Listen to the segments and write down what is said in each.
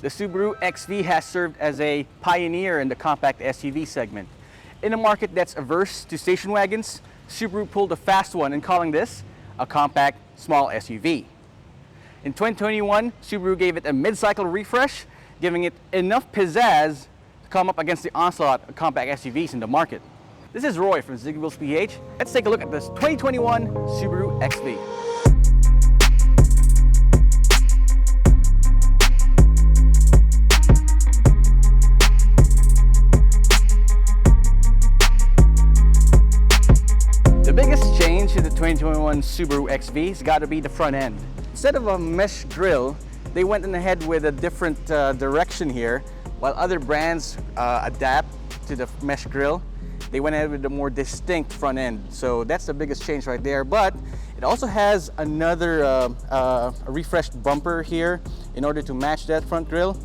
The Subaru XV has served as a pioneer in the compact SUV segment. In a market that's averse to station wagons, Subaru pulled a fast one in calling this a compact small SUV. In 2021, Subaru gave it a mid-cycle refresh, giving it enough pizzazz to come up against the onslaught of compact SUVs in the market. This is Roy from Zigwheels.Ph. Let's take a look at this 2021 Subaru XV. The biggest change to the 2021 Subaru XV has got to be the front end. Instead of a mesh grille, they went ahead with a different direction here. While other brands adapt to the mesh grille, they went ahead with a more distinct front end. So that's the biggest change right there. But it also has another a refreshed bumper here in order to match that front grille.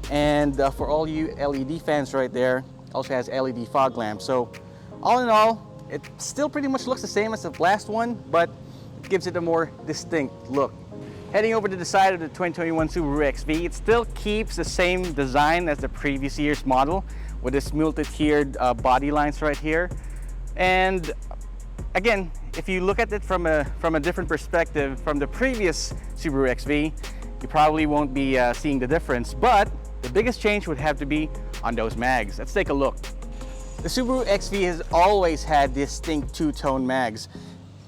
And for all you LED fans right there, it also has LED fog lamps. So all in all, it still pretty much looks the same as the last one, but it gives it a more distinct look. Heading over to the side of the 2021 Subaru XV, it still keeps the same design as the previous year's model with this multi-tiered body lines right here. And again, if you look at it from a different perspective from the previous Subaru XV, you probably won't be seeing the difference, but the biggest change would have to be on those mags. Let's take a look. The Subaru XV has always had distinct two-tone mags.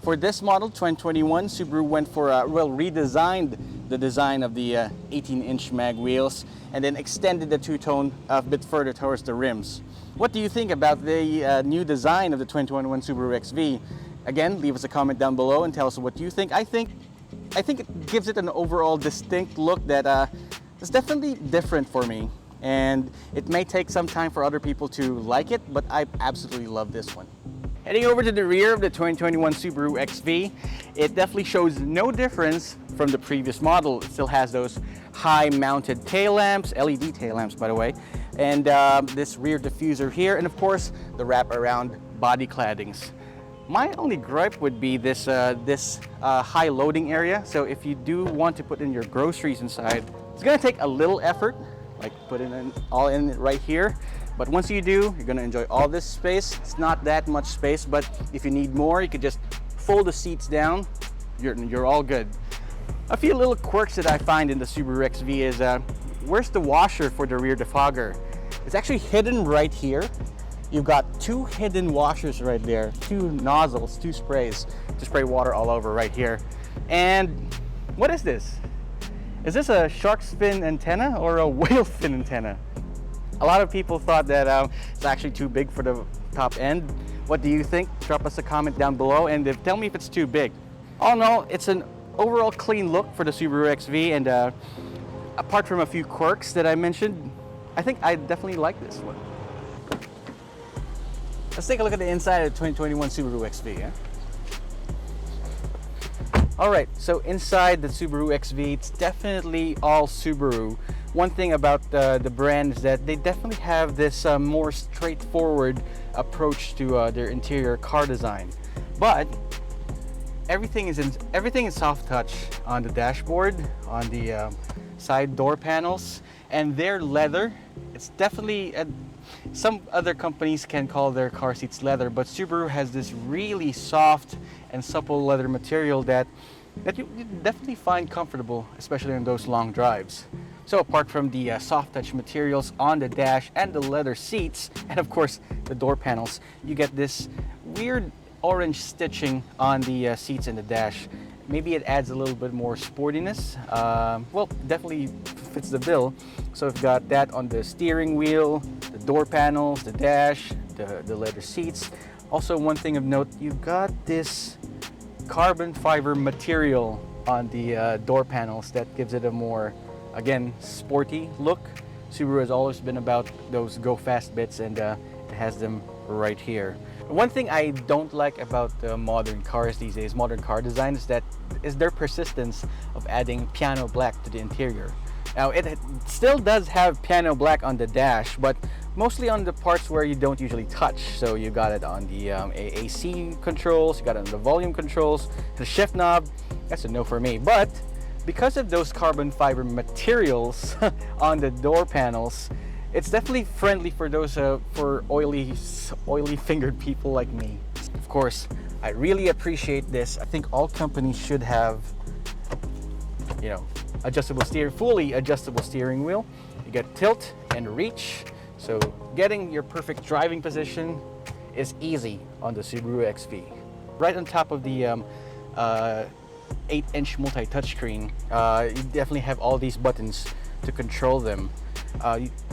For this model, 2021, Subaru went for redesigned the design of the 18-inch mag wheels and then extended the two-tone a bit further towards the rims. What do you think about the new design of the 2021 Subaru XV? Again, leave us a comment down below and tell us what you think. I think it gives it an overall distinct look that is definitely different for me. And it may take some time for other people to like it, but I absolutely love this one. Heading over to the rear of the 2021 Subaru XV, it definitely shows no difference from the previous model. It still has those high-mounted tail lamps, LED tail lamps by the way, and this rear diffuser here, and of course the wrap-around body claddings. My only gripe would be this high loading area. So if you do want to put in your groceries inside, it's going to take a little effort. Like put it all in right here, but once you do, you're going to enjoy all this space. It's not that much space, but if you need more, you could just fold the seats down. You're all good. A few little quirks that I find in the Subaru XV is where's the washer for the rear defogger? It's actually hidden right here. You've got two hidden washers right there, two nozzles, two sprays to spray water all over right here. And what is this? Is this a shark's fin antenna or a whale fin antenna? A lot of people thought that it's actually too big for the top end. What do you think? Drop us a comment down below and tell me if it's too big. All in all, it's an overall clean look for the Subaru XV, and apart from a few quirks that I mentioned, I think I definitely like this one. Let's take a look at the inside of the 2021 Subaru XV. Yeah? Alright, so inside the Subaru XV, it's definitely all Subaru. One thing about the brand is that they definitely have this more straightforward approach to their interior car design. But everything is soft touch on the dashboard, on the side door panels, and their leather. It's definitely some other companies can call their car seats leather, but Subaru has this really soft and supple leather material that you definitely find comfortable, especially on those long drives. So apart from the soft touch materials on the dash and the leather seats, and of course the door panels, you get this weird orange stitching on the seats and the dash. Maybe it adds a little bit more sportiness. Well, definitely fits the bill. So we've got that on the steering wheel, the door panels, the dash, the leather seats. Also, one thing of note, you've got this carbon fiber material on the door panels that gives it a more, again, sporty look. Subaru has always been about those go fast bits, and it has them right here. One thing I don't like about modern cars these days, modern car design, is their persistence of adding piano black to the interior. Now, it still does have piano black on the dash, but mostly on the parts where you don't usually touch. So you got it on the AC controls, you got it on the volume controls, the shift knob. That's a no for me. But Because of those carbon fiber materials on the door panels, it's definitely friendly for those for oily fingered people like me. Of course, I really appreciate this. I think all companies should have, you know, fully adjustable steering wheel. You get tilt and reach, so getting your perfect driving position is easy on the Subaru XV. Right on top of the 8-inch multi-touchscreen, you definitely have all these buttons to control them.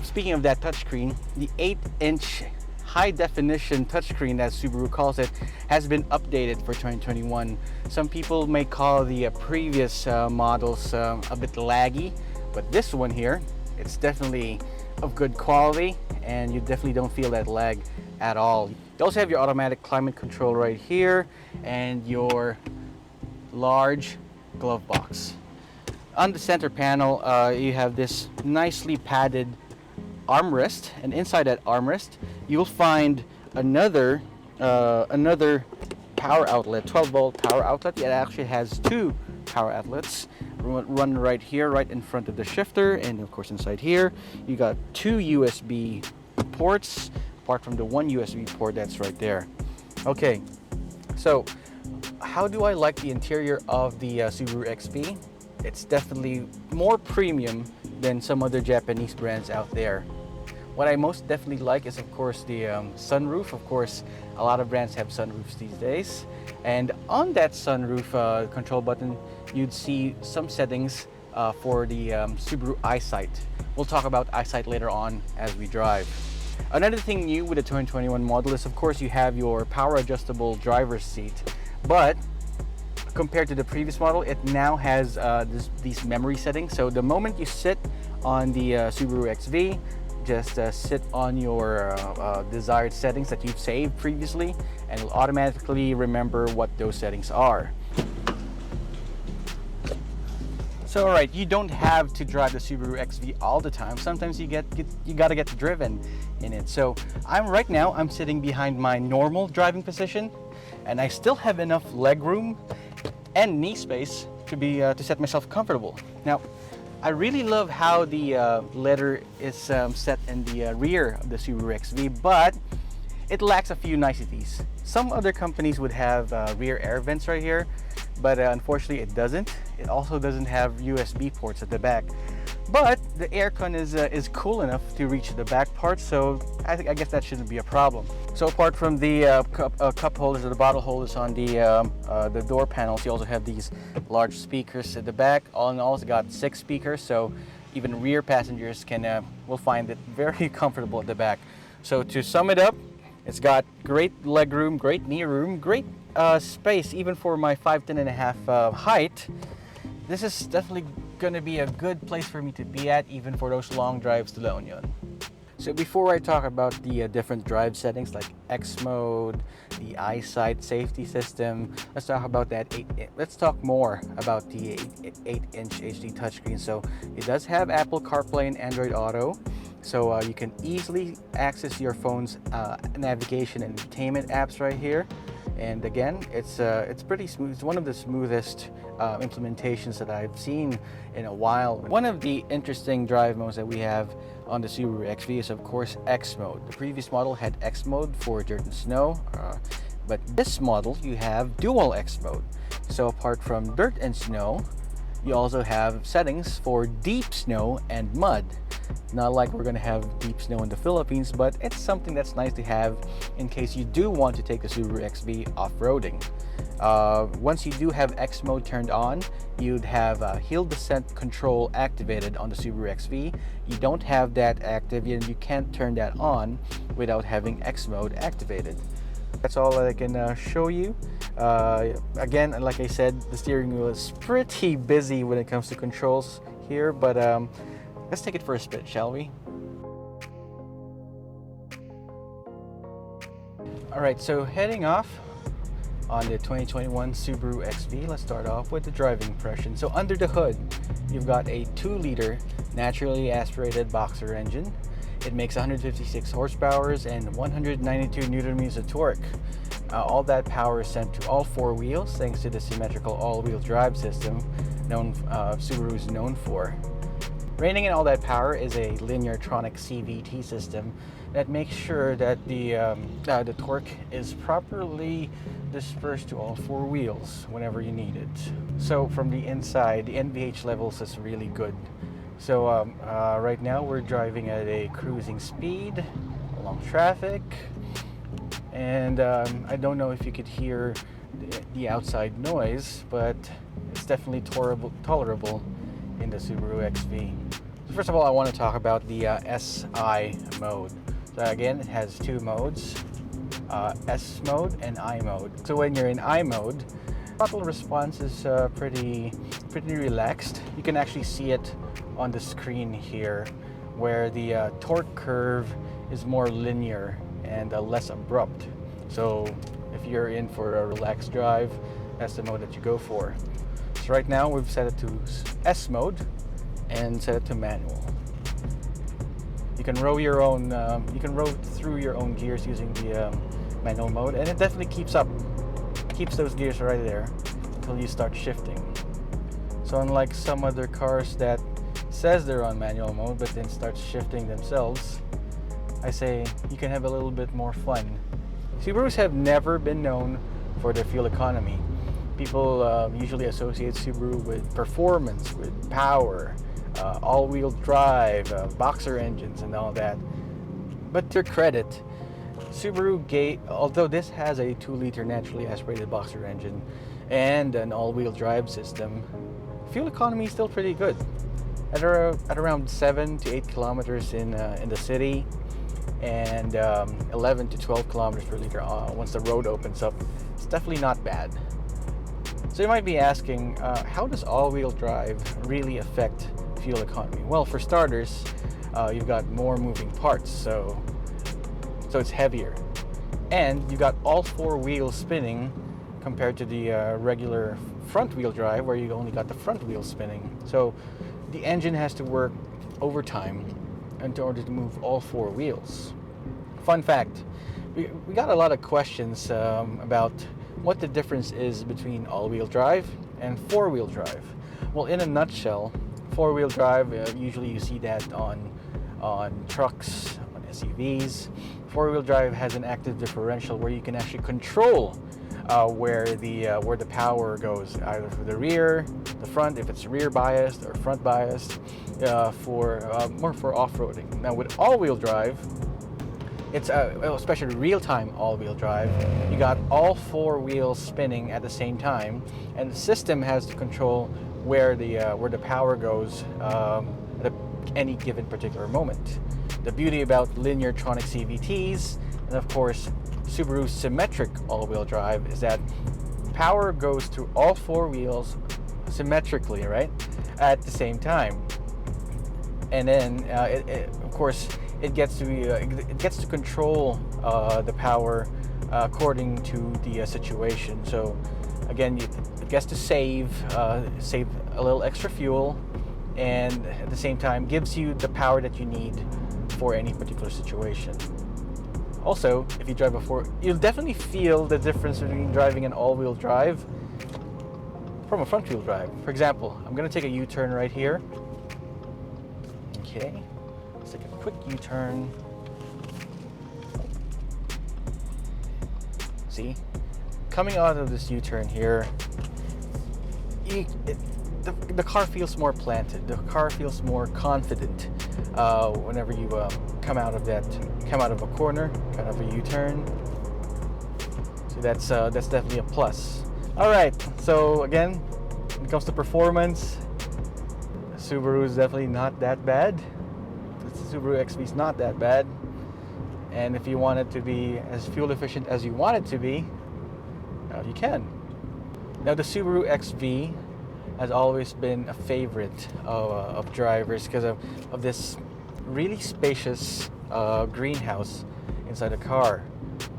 Speaking of that touchscreen, the 8-inch high-definition touchscreen, as Subaru calls it, has been updated for 2021. Some people may call the previous models a bit laggy, but this one here, it's definitely of good quality, and you definitely don't feel that lag at all. You also have your automatic climate control right here and your large glove box. On the center panel, you have this nicely padded armrest, and inside that armrest you'll find another power outlet, 12-volt power outlet. It actually has two power outlets, run right here, right in front of the shifter, and of course inside here you got two USB ports, apart from the one USB port that's right there. Okay, so how do I like the interior of the Subaru XV? It's definitely more premium than some other Japanese brands out there. What I most definitely like is, of course, the sunroof. Of course, a lot of brands have sunroofs these days. And on that sunroof control button, you'd see some settings for the Subaru EyeSight. We'll talk about EyeSight later on as we drive. Another thing new with the 2021 model is, of course, you have your power adjustable driver's seat. But compared to the previous model, it now has these memory settings. So the moment you sit on the Subaru XV, just sit on your desired settings that you've saved previously, and it'll automatically remember what those settings are. So alright, you don't have to drive the Subaru XV all the time. Sometimes you gotta get driven in it. So right now I'm sitting behind my normal driving position, and I still have enough leg room and knee space to set myself comfortable. Now, I really love how the leather is set in the rear of the Subaru XV, but it lacks a few niceties. Some other companies would have rear air vents right here, but unfortunately it doesn't. It also doesn't have USB ports at the back. But the aircon is cool enough to reach the back part, so I guess that shouldn't be a problem. So apart from the cup holders or the bottle holders on the door panels, you also have these large speakers at the back. All in all, it's got 6 speakers, so even rear passengers will find it very comfortable at the back. So to sum it up, it's got great leg room, great knee room, great space even for my 5'10.5" height. This is definitely going to be a good place for me to be at, even for those long drives to La Union. So before I talk about the different drive settings like X mode, the EyeSight safety system, let's talk about that. Let's talk more about the 8-inch HD touchscreen. So it does have Apple CarPlay and Android Auto, so you can easily access your phone's navigation and entertainment apps right here. And again, it's pretty smooth. It's one of the smoothest implementations that I've seen in a while. One of the interesting drive modes that we have on the Subaru XV is, of course, X mode. The previous model had X mode for dirt and snow, but this model you have dual X mode. So apart from dirt and snow, you also have settings for deep snow and mud. Not like we're going to have deep snow in the Philippines, but it's something that's nice to have in case you do want to take the Subaru XV off-roading. Once you do have X mode turned on, you'd have hill descent control activated on the Subaru XV. You don't have that active, and you can't turn that on without having X mode activated. That's all I can show you. Again, like I said, the steering wheel is pretty busy when it comes to controls here, but let's take it for a spin, shall we? Alright, so heading off on the 2021 Subaru XV, let's start off with the driving impression. So under the hood, you've got a 2-liter naturally aspirated boxer engine. It makes 156 horsepower and 192 newton-meters of torque. All that power is sent to all 4 wheels thanks to the symmetrical all-wheel drive system Subaru is known for. Reigning in all that power is a lineartronic CVT system that makes sure that the torque is properly dispersed to all four wheels whenever you need it. So from the inside, the NVH levels is really good. So right now we're driving at a cruising speed along traffic, and I don't know if you could hear the outside noise, but it's definitely tolerable in the Subaru XV. So first of all, I want to talk about the SI mode. So again, it has two modes, S mode and I mode. So when you're in I mode, throttle response is pretty relaxed. You can actually see it on the screen here, where the torque curve is more linear and less abrupt. So if you're in for a relaxed drive, that's the mode that you go for. So right now we've set it to S mode and set it to manual. You can row your own. You can row through your own gears using the manual mode, and it definitely keeps those gears right there until you start shifting. So unlike some other cars that says they're on manual mode but then starts shifting themselves, I say you can have a little bit more fun. Subarus have never been known for their fuel economy. People usually associate Subaru with performance, with power, all-wheel drive, boxer engines and all that. But to their credit, Subaru although this has a 2-liter naturally aspirated boxer engine and an all-wheel drive system, fuel economy is still pretty good. At around 7 to 8 kilometers in the city, and 11 to 12 kilometers per liter once the road opens up, it's definitely not bad. So you might be asking, how does all-wheel drive really affect fuel economy? Well, for starters, you've got more moving parts, so it's heavier, and you got all four wheels spinning compared to the regular front-wheel drive where you only got the front wheel spinning. So the engine has to work overtime in order to move all four wheels. Fun fact, we got a lot of questions about what the difference is between all-wheel drive and four-wheel drive. Well, in a nutshell, four-wheel drive, usually you see that on trucks, on SUVs. Four-wheel drive has an active differential where you can actually control where the power goes, either for the rear, the front, if it's rear biased or front biased, more for off-roading. Now with all-wheel drive, it's especially real-time all-wheel drive, you got all four wheels spinning at the same time, and the system has to control where the power goes at any given particular moment. The beauty about lineartronic CVTs, and of course Subaru's symmetric all-wheel drive, is that power goes through all four wheels symmetrically, right, at the same time. And then of course it gets to control the power according to the situation. So again, it gets to save a little extra fuel, and at the same time gives you the power that you need for any particular situation. Also, if you drive you'll definitely feel the difference between driving an all-wheel drive from a front-wheel drive. For example, I'm going to take a U-turn right here. Okay, let's take a quick U-turn. See, coming out of this U-turn here, the car feels more planted. The car feels more confident whenever you come out of a corner, kind of a U-turn. So that's definitely a plus. All right. So again, when it comes to performance, Subaru is definitely not that bad. The Subaru XV is not that bad. And if you want it to be as fuel efficient as you want it to be, you can. Now the Subaru XV has always been a favorite of drivers because of this really spacious greenhouse inside the car.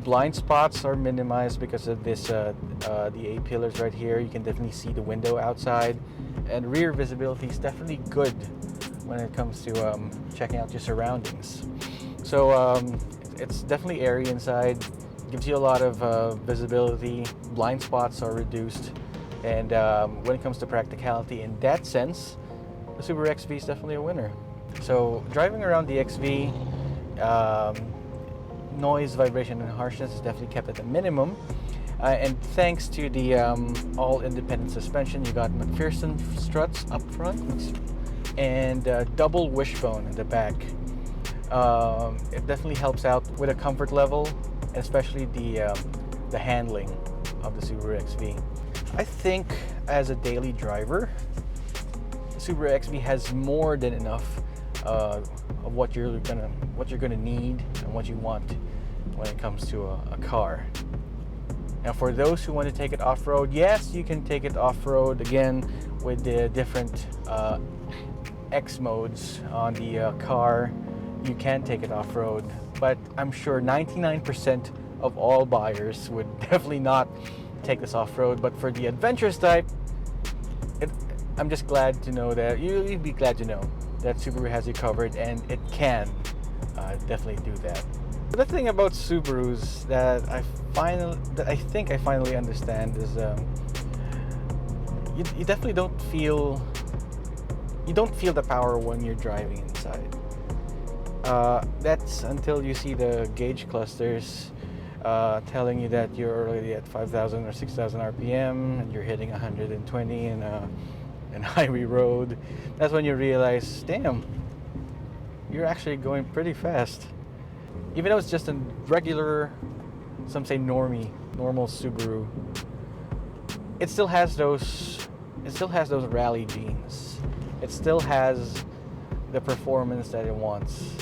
Blind spots are minimized because of this the A-pillars right here. You can definitely see the window outside, and rear visibility is definitely good when it comes to checking out your surroundings. So it's definitely airy inside, gives you a lot of visibility. Blind spots are reduced, And when it comes to practicality in that sense, the Subaru XV is definitely a winner. So driving around the XV, noise, vibration, and harshness is definitely kept at a minimum. And thanks to the all-independent suspension, you got McPherson struts up front and double wishbone in the back. It definitely helps out with a comfort level, especially the handling of the Subaru XV. I think as a daily driver, the Subaru XV has more than enough of what you're gonna need and what you want when it comes to a car. Now, for those who want to take it off-road, yes, you can take it off-road again with the different X modes on the car. You can take it off-road, but I'm sure 99% of all buyers would definitely not take this off-road. But for the adventurous type, I'm just glad to know that you'd be glad to know that Subaru has you covered, and it can definitely do that. The thing about Subarus that I think I finally understand is you definitely don't feel the power when you're driving inside. That's until you see the gauge clusters telling you that you're already at 5,000 or 6,000 RPM and you're hitting 120 in highway road. That's when you realize, damn, you're actually going pretty fast. Even though it's just a regular, some say normal Subaru, it still has those rally genes. It still has the performance that it wants.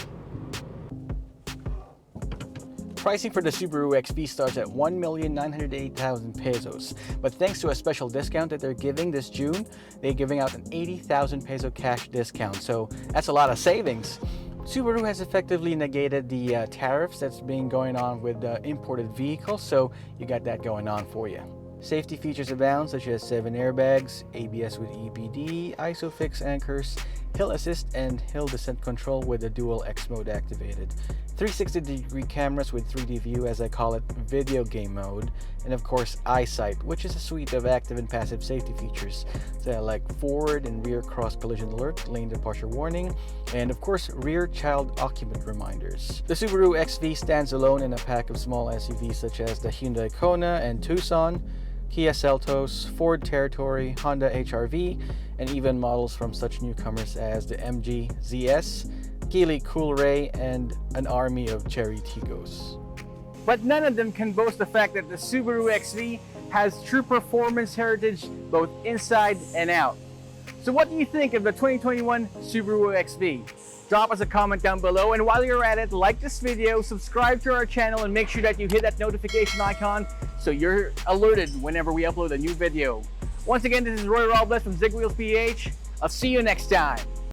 Pricing for the Subaru XV starts at 1,908,000 pesos, but thanks to a special discount that they're giving this June, they're giving out an 80,000 peso cash discount, so that's a lot of savings. Subaru has effectively negated the tariffs that's been going on with imported vehicles, so you got that going on for you. Safety features abound, such as 7 airbags, ABS with EPD, ISOFIX anchors, hill assist, and hill descent control with the dual X mode activated. 360-degree cameras with 3D view, as I call it, video game mode, and of course eyesight, which is a suite of active and passive safety features like forward and rear cross collision alert, lane departure warning, and of course rear child occupant reminders. The Subaru XV stands alone in a pack of small SUVs such as the Hyundai Kona and Tucson, Kia Seltos, Ford Territory, Honda HR-V, and even models from such newcomers as the MG ZS, Geely Coolray, and an army of Cherry Tigos. But none of them can boast the fact that the Subaru XV has true performance heritage both inside and out. So what do you think of the 2021 Subaru XV? Drop us a comment down below, and while you're at it, like this video, subscribe to our channel, and make sure that you hit that notification icon so you're alerted whenever we upload a new video. Once again, this is Roy Robles from Zigwheels.Ph. I'll see you next time.